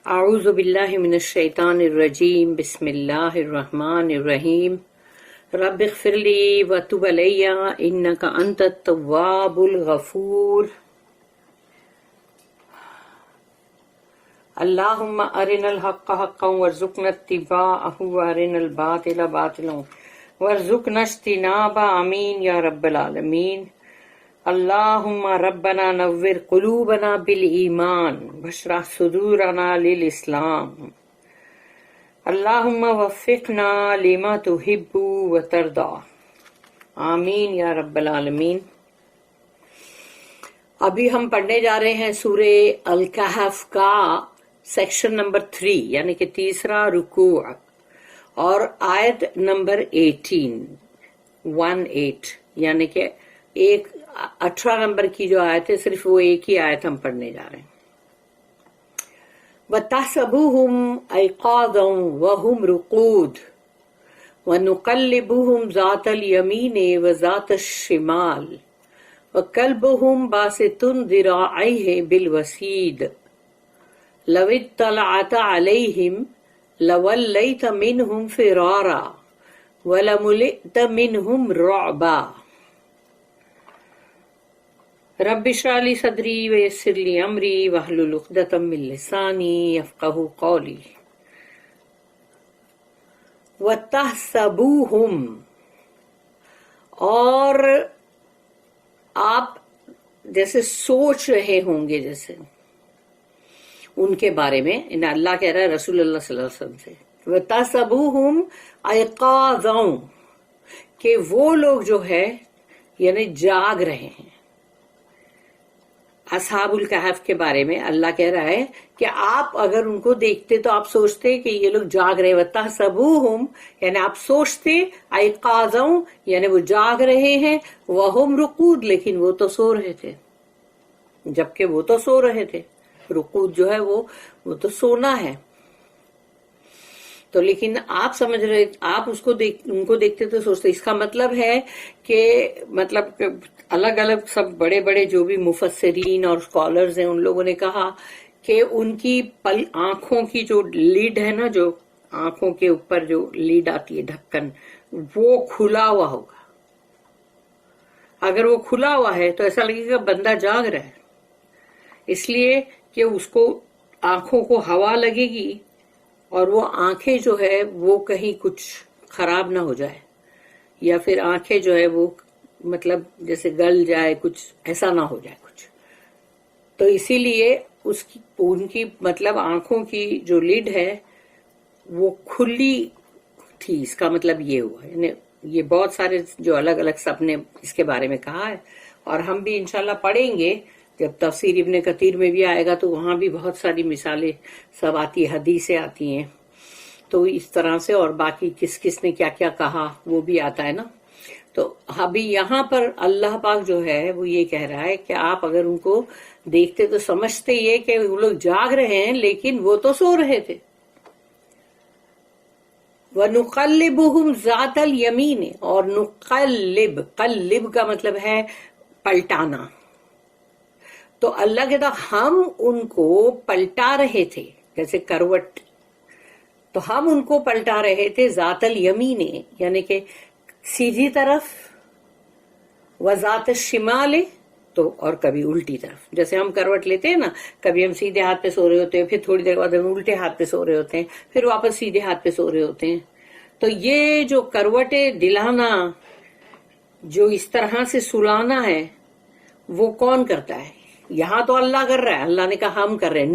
اعوذ باللہ من الشیطان الرجیم بسم اللہ الرحمن الرحیم رب اغفر لی وتب علی انک انت التواب الغفور اللہم ارنا الحق حقا وارزقنا اتباعہ وارنا الباطل باطلا وارزقنا اجتنابہ آمین یا رب العالمین۔ اللہم ربنا نور قلوبنا بالایمان واشرح صدورنا للاسلام اللہم وفقنا لما تحب وترضى آمین یا رب العالمین۔ ابھی ہم پڑھنے جا رہے ہیں سورہ الکہف کا سیکشن نمبر 3 یعنی کہ تیسرا رکوع اور آیت نمبر 18 یعنی کہ 18 نمبر کی جو آیت ہے صرف وہ ایک ہی آیت ہم پڑھنے جا رہے ہیں۔ وَتَحْسَبُوهُمْ أَيْقَاظًا وَهُمْ رُقُودٌ وَنُقَلِّبُهُمْ ذَاتَ الْيَمِينِ وَذَاتَ الشِّمَالِ وَكَلْبُهُمْ بَاسِطٌ ذِرَاعَيْهِ بِالْوَسِيدِ لَوِ اطَّلَعْتَ عَلَيْهِمْ لَوَلَّيْتَ مِنْهُمْ فِرَارًا وَلَمُلِئْتَ مِنْهُمْ رُعْبًا۔ رب اشرح لي صدری ویسر لی امری واحلل عقدۃ من لسانی یفقہوا قولی۔ وَتَحْسَبُوهُمْ، اور آپ جیسے سوچ رہے ہوں گے جیسے ان کے بارے میں، اللہ کہہ رہا ہے رسول اللہ صلی اللہ علیہ وسلم سے، وَتَحْسَبُوهُمْ أَيْقَاظًا، کہ وہ لوگ جو ہے یعنی جاگ رہے ہیں۔ اصحاب الکہف کے بارے میں اللہ کہہ رہا ہے کہ آپ اگر ان کو دیکھتے تو آپ سوچتے کہ یہ لوگ جاگ رہے، وَتَحْسَبُوهُمْ یعنی آپ سوچتے، ایقاظاً یعنی وہ جاگ رہے ہیں، وَهُمْ رقود لیکن وہ تو سو رہے تھے، جبکہ وہ تو سو رہے تھے۔ رقود جو ہے وہ تو سونا ہے، تو لیکن آپ سمجھ رہے، آپ ان کو دیکھتے تو سوچتے۔ اس کا مطلب ہے کہ مطلب الگ الگ سب بڑے بڑے جو بھی مفسرین اور اسکالرز ہیں ان لوگوں نے کہا کہ ان کی آنکھوں کی جو لیڈ ہے نا، جو آنکھوں کے اوپر جو لیڈ آتی ہے ڈھکن، وہ کھلا ہوا ہوگا۔ اگر وہ کھلا ہوا ہے تو ایسا لگے گا بندہ جاگ رہا ہے، اس لیے کہ اس کو آنکھوں کو ہوا لگے گی اور وہ آنکھیں جو ہے وہ کہیں کچھ خراب نہ ہو جائے، یا پھر آنکھیں جو ہے وہ مطلب جیسے گل جائے، کچھ ایسا نہ ہو جائے کچھ، تو اسی لیے ان کی مطلب آنکھوں کی جو لڈ ہے وہ کھلی تھی۔ اس کا مطلب یہ ہوا، یعنی یہ بہت سارے جو الگ الگ سب نے اس کے بارے میں کہا ہے، اور ہم بھی انشاءاللہ پڑھیں گے جب تفسیر ابن کثیر میں بھی آئے گا تو وہاں بھی بہت ساری مثالیں سب آتی، حدیثیں آتی ہیں، تو اس طرح سے، اور باقی کس کس نے کیا کیا کہا وہ بھی آتا ہے نا۔ تو ابھی یہاں پر اللہ پاک جو ہے وہ یہ کہہ رہا ہے کہ آپ اگر ان کو دیکھتے تو سمجھتے یہ کہ وہ لوگ جاگ رہے ہیں لیکن وہ تو سو رہے تھے۔ وَنُقَلِّبُهُمْ ذَاتَ الْيَمِينِ، اور قلب کا مطلب ہے پلٹانا، تو اللہ کہتا ہم ان کو پلٹا رہے تھے جیسے کروٹ، تو ہم ان کو پلٹا رہے تھے ذات الیمین یعنی کہ سیدھی طرف، وذات الشمال تو اور کبھی الٹی طرف، جیسے ہم کروٹ لیتے ہیں نا، کبھی ہم سیدھے ہاتھ پہ سو رہے ہوتے ہیں، پھر تھوڑی دیر بعد ہم الٹے ہاتھ پہ سو رہے ہوتے ہیں، پھر واپس سیدھے ہاتھ پہ سو رہے ہوتے ہیں۔ تو یہ جو کروٹیں دلانا، جو اس طرح سے سلانا ہے، وہ کون کرتا ہے؟ یہاں تو اللہ کر رہا ہے، اللہ نے کہا ہم کر رہے ہیں،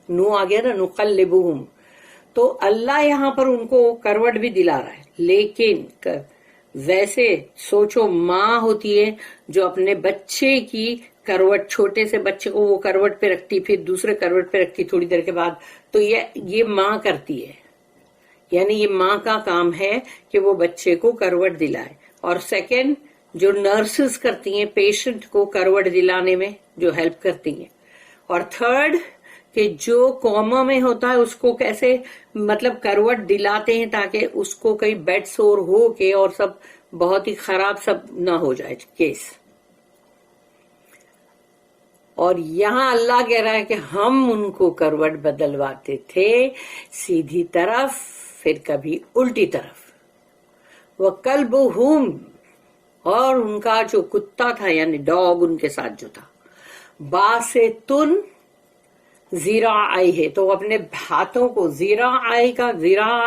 نو آ گیا نا، نقلبہم، تو اللہ یہاں پر ان کو کروٹ بھی دلا رہا ہے، لیکن ویسے سوچو ماں ہوتی ہے جو اپنے بچے کی کروٹ، چھوٹے سے بچے کو وہ کروٹ پہ رکھتی، پھر دوسرے کروٹ پہ رکھتی تھوڑی دیر کے بعد، تو یہ ماں کرتی ہے، یعنی یہ ماں کا کام ہے کہ وہ بچے کو کروٹ دلائے۔ اور سیکنڈ جو نرسز کرتی ہیں پیشنٹ کو کروٹ دلانے میں جو ہیلپ کرتی ہیں، اور تھرڈ کہ جو کوما میں ہوتا ہے اس کو کیسے مطلب کروٹ دلاتے ہیں تاکہ اس کو کہیں بیڈ سور ہو کے اور سب بہت ہی خراب سب نہ ہو جائے کیس۔ اور یہاں اللہ کہہ رہا ہے کہ ہم ان کو کروٹ بدلواتے تھے، سیدھی طرف پھر کبھی الٹی طرف. وَقَلْبُهُمْ، اور ان کا جو کتا تھا یعنی ڈاگ ان کے ساتھ جو تھا، باسطن ذراعیہ، تو اپنے ہاتھوں کو، ذراعی کا ذراع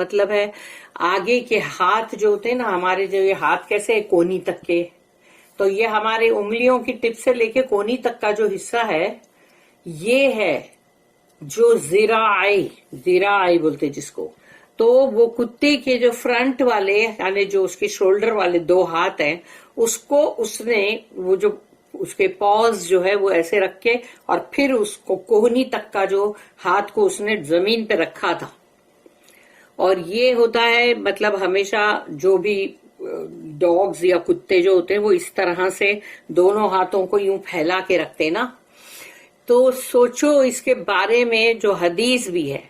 مطلب ہے آگے کے ہاتھ جو ہوتے ہیں نا ہمارے، جو یہ ہاتھ کیسے کونی تک کے، تو یہ ہمارے انگلیوں کی ٹپ سے لے کے کونی تک کا جو حصہ ہے یہ ہے جو ذراعی بولتے جس کو. تو وہ کتے کے جو فرنٹ والے یعنی جو اس کے شولڈر والے 2 ہاتھ ہیں، اس کو اس نے وہ جو اس کے پاز جو ہے وہ ایسے رکھ کے اور پھر اس کو کوہنی تک کا جو ہاتھ کو اس نے زمین پہ رکھا تھا. اور یہ ہوتا ہے مطلب ہمیشہ جو بھی ڈاگز یا کتے جو ہوتے ہیں وہ اس طرح سے دونوں ہاتھوں کو یوں پھیلا کے رکھتے نا. تو سوچو اس کے بارے میں جو حدیث بھی ہے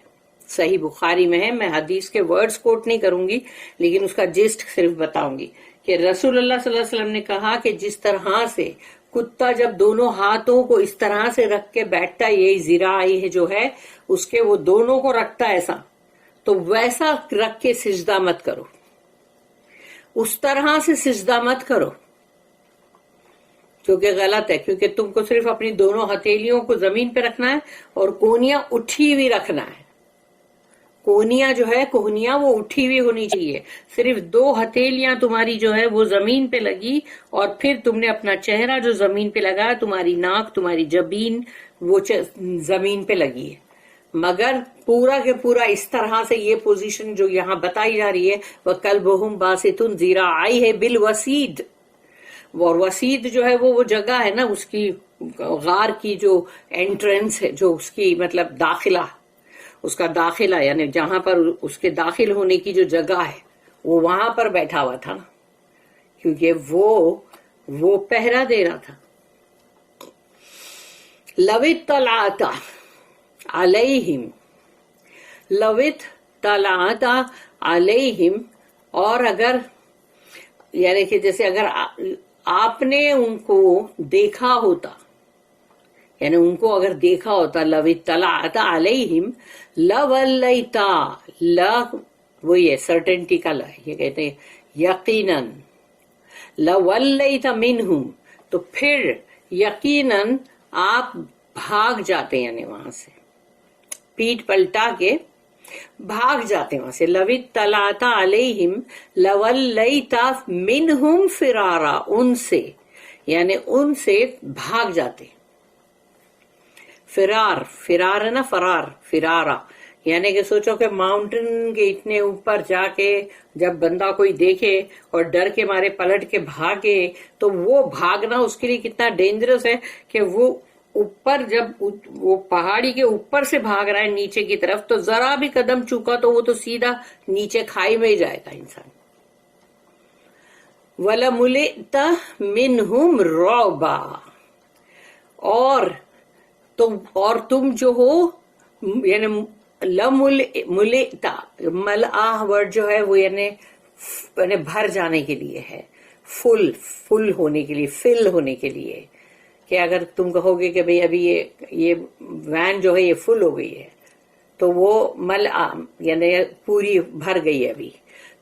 صحیح بخاری میں ہے، میں حدیث کے ورڈز کوٹ نہیں کروں گی لیکن اس کا جسٹ صرف بتاؤں گی کہ رسول اللہ صلی اللہ علیہ وسلم نے کہا کہ جس طرح سے کتا جب دونوں ہاتھوں کو اس طرح سے رکھ کے بیٹھتا ہے، یہی ذراعی جو ہے اس کے وہ دونوں کو رکھتا ہے ایسا، تو ویسا رکھ کے سجدہ مت کرو، اس طرح سے سجدہ مت کرو کیونکہ غلط ہے، کیونکہ تم کو صرف اپنی دونوں ہتھیلیوں کو زمین پہ رکھنا ہے اور کونیاں اٹھی ہوئی رکھنا ہے. کونیاں جو ہے کوہنیاں وہ اٹھی ہوئی ہونی چاہیے، صرف 2 ہتھیلیاں تمہاری جو ہے وہ زمین پہ لگی اور پھر تم نے اپنا چہرہ جو زمین پہ لگا، تمہاری ناک، تمہاری جبین وہ زمین پہ لگی ہے. مگر پورا کے پورا اس طرح سے یہ پوزیشن جو یہاں بتائی جا رہی ہے وَقَلْبُهُمْ بَاسِطٌ ذِرَاعَيْهِ بِالْوَسِيدِ، اور وسید جو ہے وہ جگہ ہے نا اس کی غار کی جو انٹرنس ہے، جو اس کی مطلب داخلہ، اس کا داخلہ یعنی جہاں پر اس کے داخل ہونے کی جو جگہ ہے وہ وہاں پر بیٹھا ہوا تھا نا، کیونکہ وہ پہرا دے رہا تھا. لَوِ اطَّلَعْتَ عَلَيْهِمْ، لَوِ اطَّلَعْتَ عَلَيْهِمْ، اور اگر یعنی کہ جیسے اگر آپ نے ان کو دیکھا ہوتا، یعنی ان کو اگر دیکھا ہوتا، لَوِ اطَّلَعْتَ عَلَيْهِمْ لَوَلَّيْتَ، وہی ہے سرٹنٹی کا لا، یہ کہتے ہیں یقیناً، لَوَلَّيْتَ مِنْهُمْ، تو پھر یقیناً آپ بھاگ جاتے ہیں، یعنی وہاں سے پیٹ پلٹا کے بھاگ جاتے ہیں وہاں سے. لَوِ اطَّلَعْتَ عَلَيْهِمْ لَوَلَّيْتَ مِنْهُمْ فِرَارًا، ان سے یعنی ان سے بھاگ جاتے. فرار ہے نا، فرارا یعنی کہ سوچو کہ ماؤنٹین کے اتنے اوپر جا کے جب بندہ کوئی دیکھے اور ڈر کے مارے پلٹ کے بھاگے تو وہ بھاگنا اس کے لیے کتنا ڈینجرس ہے کہ وہ اوپر جب وہ پہاڑی کے اوپر سے بھاگ رہا ہے نیچے کی طرف تو ذرا بھی قدم چوکا تو وہ تو سیدھا نیچے کھائی میں ہی جائے گا انسان. وَلَمُلِئْتَ مِنْهُمْ رُعْبًا، اور تم جو ہو یعنی لَمُلِئْتَ، ملآ ورڈ جو ہے وہ یعنی بھر جانے کے لیے ہے، فل ہونے کے لیے، فل ہونے کے لیے، کہ اگر تم کہو گے کہ بھئی ابھی یہ وین جو ہے یہ فل ہو گئی ہے تو وہ ملآ یعنی پوری بھر گئی ہے ابھی.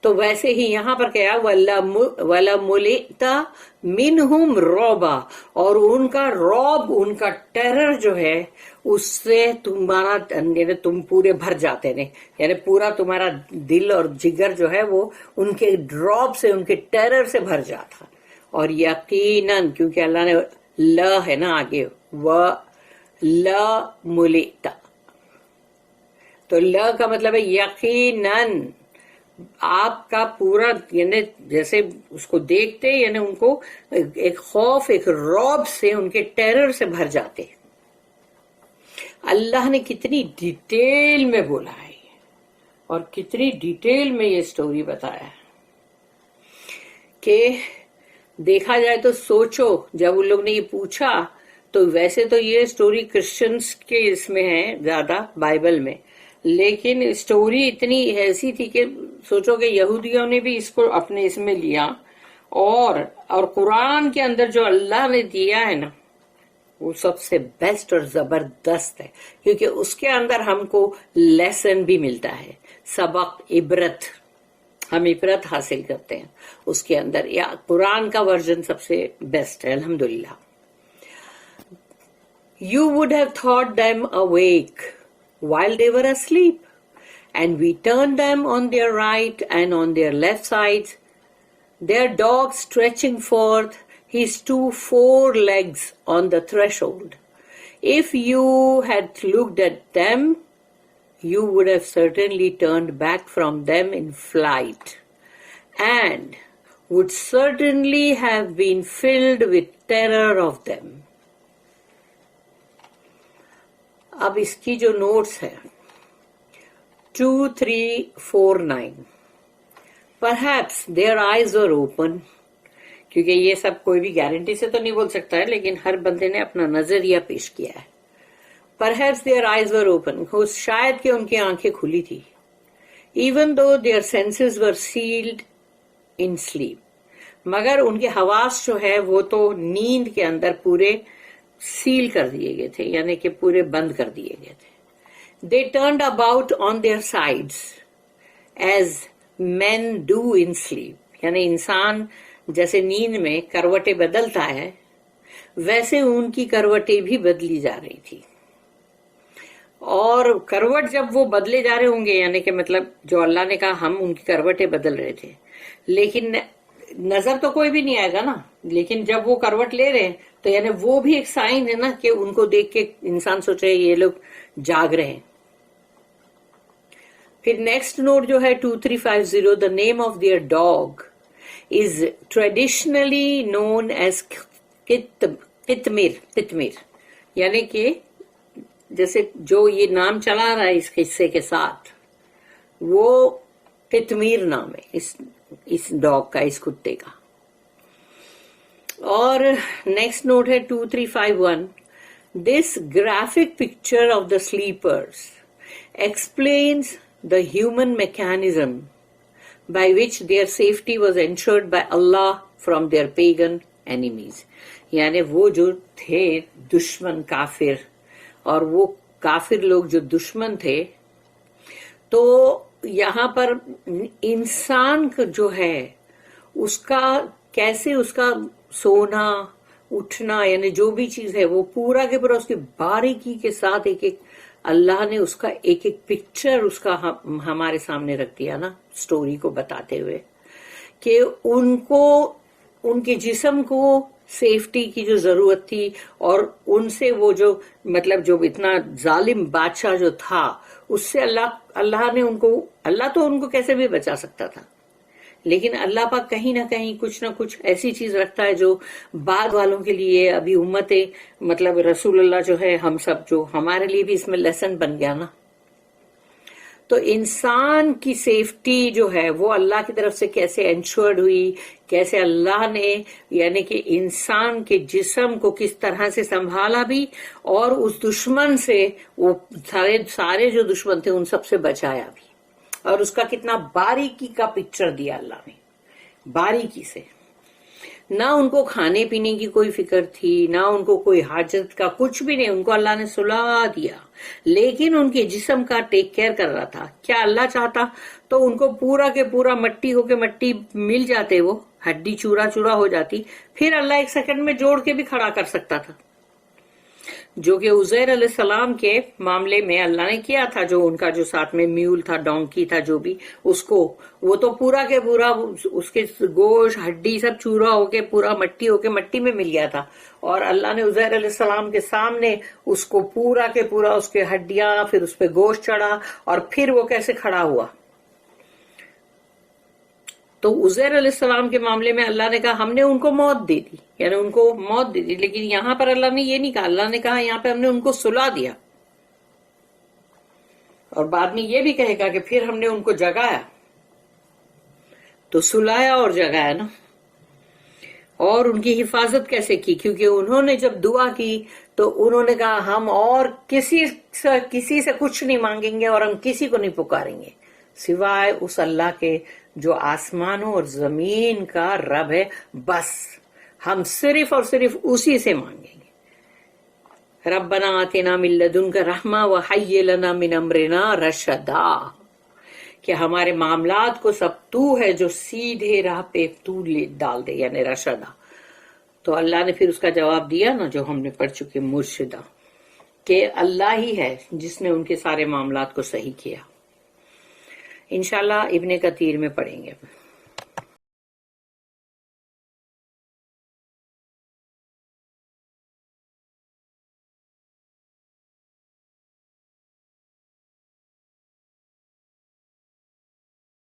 تو ویسے ہی یہاں پر کیا وَلَمُلِئْتَ مِنْهُمْ رُعْبًا، اور ان کا رعب، ان کا ٹیرر جو ہے اس سے تمہارا یعنی تم پورے بھر جاتے ہیں، یعنی پورا تمہارا دل اور جگر جو ہے وہ ان کے رعب سے، ان کے ٹیرر سے بھر جاتا. اور یقیناً کیونکہ اللہ نے لا ہے نا آگے، وَلَمُلِئْتَ، تو لا کا مطلب ہے یقیناً آپ کا پورا یعنی جیسے اس کو دیکھتے یعنی ان کو ایک خوف، ایک رعب سے، ان کے ٹیرر سے بھر جاتے. اللہ نے کتنی ڈیٹیل میں بولا ہے اور کتنی ڈیٹیل میں یہ سٹوری بتایا ہے کہ دیکھا جائے تو سوچو، جب ان لوگ نے یہ پوچھا تو ویسے تو یہ سٹوری کرسچنز کے اس میں ہے زیادہ بائبل میں، لیکن سٹوری اتنی ایسی تھی کہ سوچو کہ یہودیوں نے بھی اس کو اپنے اس میں لیا، اور قرآن کے اندر جو اللہ نے دیا ہے نا وہ سب سے بیسٹ اور زبردست ہے، کیونکہ اس کے اندر ہم کو لیسن بھی ملتا ہے، سبق، عبرت، ہم عبرت حاصل کرتے ہیں اس کے اندر. یا قرآن کا ورژن سب سے بیسٹ ہے الحمدللہ. You would have thought them awake while they were asleep, and we turned them on their right and on their left sides, their dog stretching forth his 2 forelegs on the threshold. If you had looked at them, you would have certainly turned back from them in flight, and would certainly have been filled with terror of them. اب اس کی جو notice ہے 2349. Perhaps their eyes were open. کیونکہ یہ سب کوئی بھی guarantee سے تو نہیں بول سکتا ہے، لیکن ہر بندے نے اپنا نظریہ پیش کیا ہے. Perhaps their eyes were open. شاید کہ ان کی آنکھیں کھلی تھی. Even though their senses were sealed in sleep. مگر ان کے حواس جو ہے وہ تو نیند کے اندر پورے سیل کر دیے گئے تھے، یعنی کہ پورے بند کر دیے گئے تھے. They turned about on their sides as men do in sleep. یعنی انسان جیسے نیند میں کروٹیں بدلتا ہے ویسے ان کی کروٹیں بھی بدلی جا رہی تھی. اور کروٹ جب وہ بدلے جا رہے ہوں گے، یعنی کہ مطلب جو اللہ نے کہا ہم ان کی کروٹیں بدل رہے تھے، لیکن نظر تو کوئی بھی نہیں آئے گا نا، لیکن جب وہ کروٹ لے رہے ہیں تو یعنی وہ بھی ایک سائن ہے نا کہ ان کو دیکھ کے انسان سوچے یہ لوگ جاگ رہے ہیں. پھر نیکسٹ نوٹ جو ہے 2350. The name of their dog is traditionally known as قطمیر. یعنی کہ جیسے جو یہ نام چلا رہا ہے اس قصے کے ساتھ، وہ قطمیر نام ہے اس ڈاگ کا، اس کتے کا. اور نیکسٹ نوٹ ہے 2351. This graphic picture of the sleepers explains the human mechanism by which their safety was ensured by Allah from their pagan enemies. یعنی وہ جو تھے دشمن کافر، اور وہ کافر لوگ جو دشمن تھے، تو یہاں پر انسان جو ہے اس کا کیسے اس کا سونا اٹھنا، یعنی جو بھی چیز ہے وہ پورا کے پورا اس کی باریکی کے ساتھ ایک ایک اللہ نے اس کا ایک ایک پکچر اس کا ہمارے سامنے رکھ دیا نا، سٹوری کو بتاتے ہوئے کہ ان کو ان کے جسم کو سیفٹی کی جو ضرورت تھی، اور ان سے وہ جو مطلب جو اتنا ظالم بادشاہ جو تھا اس سے اللہ نے ان کو، اللہ تو ان کو کیسے بھی بچا سکتا تھا، لیکن اللہ پاک کہیں نہ کہیں کچھ نہ کچھ ایسی چیز رکھتا ہے جو بعد والوں کے لیے، ابھی امت مطلب رسول اللہ جو ہے ہم سب، جو ہمارے لیے بھی اس میں لیسن بن گیا نا. تو انسان کی سیفٹی جو ہے وہ اللہ کی طرف سے کیسے انشورڈ ہوئی، کیسے اللہ نے یعنی کہ انسان کے جسم کو کس طرح سے سنبھالا بھی، اور اس دشمن سے وہ سارے جو دشمن تھے ان سب سے بچایا بھی، اور اس کا کتنا باریکی کا پکچر دیا اللہ نے، باریکی سے. نہ ان کو کھانے پینے کی کوئی فکر تھی، نہ ان کو کوئی حاجت کا کچھ بھی نہیں، ان کو اللہ نے سلا دیا، لیکن ان کے جسم کا ٹیک کیئر کر رہا تھا. کیا اللہ چاہتا تو ان کو پورا کے پورا مٹی ہو کے مٹی مل جاتے، وہ ہڈی چورا چورا ہو جاتی، پھر اللہ 1 سیکنڈ میں جوڑ کے بھی کھڑا کر سکتا تھا، جو کہ عزیر علیہ السلام کے معاملے میں اللہ نے کیا تھا. جو ان کا جو ساتھ میں میول تھا، ڈونکی تھا، جو بھی اس کو، وہ تو پورا کے پورا اس کے گوشت ہڈی سب چورا ہو کے پورا مٹی ہو کے مٹی میں مل گیا تھا، اور اللہ نے عزیر علیہ السلام کے سامنے اس کو پورا کے پورا اس کے ہڈیاں، پھر اس پہ گوشت چڑھا، اور پھر وہ کیسے کھڑا ہوا. تو عزیر علیہ السلام کے معاملے میں اللہ نے کہا ہم نے ان کو موت دے دی، یعنی ان کو موت دے دی، لیکن یہاں پر اللہ نے یہ نہیں کہا، اللہ نے کہا یہاں پہ ہم نے ان کو سلا دیا، اور بعد میں یہ بھی کہے گا کہ پھر ہم نے ان کو جگایا. تو سلایا اور جگایا نا. اور ان کی حفاظت کیسے کی؟ کیونکہ انہوں نے جب دعا کی تو انہوں نے کہا ہم اور کسی سے کچھ نہیں مانگیں گے، اور ہم کسی کو نہیں پکاریں گے سوائے اس اللہ کے جو آسمانوں اور زمین کا رب ہے، بس ہم صرف اور صرف اسی سے مانگیں گے. ربنا آتنا من لدنک رحمہ وہیئ لنا من امرنا رشدا، کہ ہمارے معاملات کو سب تو ہے جو سیدھے راہ پہ تو ڈال دے، یعنی رشدا۔ تو اللہ نے پھر اس کا جواب دیا نا جو ہم نے پڑھ چکے، مرشدہ، کہ اللہ ہی ہے جس نے ان کے سارے معاملات کو صحیح کیا۔ انشاءاللہ ابن کثیر میں پڑھیں گے۔